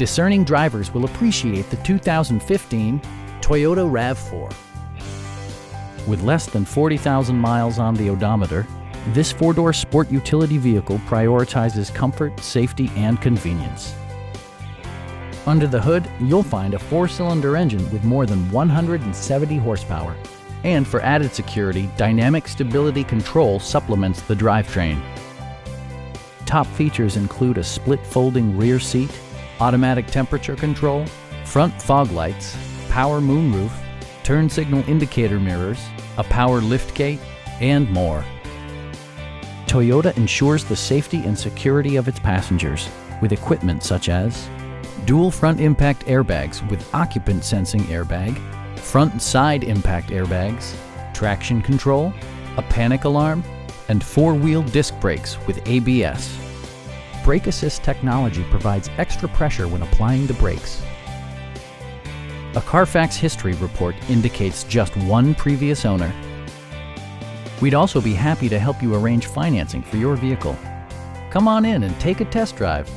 Discerning drivers will appreciate the 2015 Toyota RAV4. With less than 40,000 miles on the odometer, this four-door sport utility vehicle prioritizes comfort, safety, and convenience. Under the hood, you'll find a four-cylinder engine with more than 170 horsepower. And for added security, dynamic stability control supplements the drivetrain. Top features include a split folding rear seat, automatic temperature control, front fog lights, power moonroof, turn signal indicator mirrors, a power liftgate, and more. Toyota ensures the safety and security of its passengers with equipment such as dual front impact airbags with occupant sensing airbag, front and side impact airbags, traction control, a panic alarm, and four-wheel disc brakes with ABS. Brake Assist technology provides extra pressure when applying the brakes. A Carfax history report indicates just one previous owner. We'd also be happy to help you arrange financing for your vehicle. Come on in and take a test drive.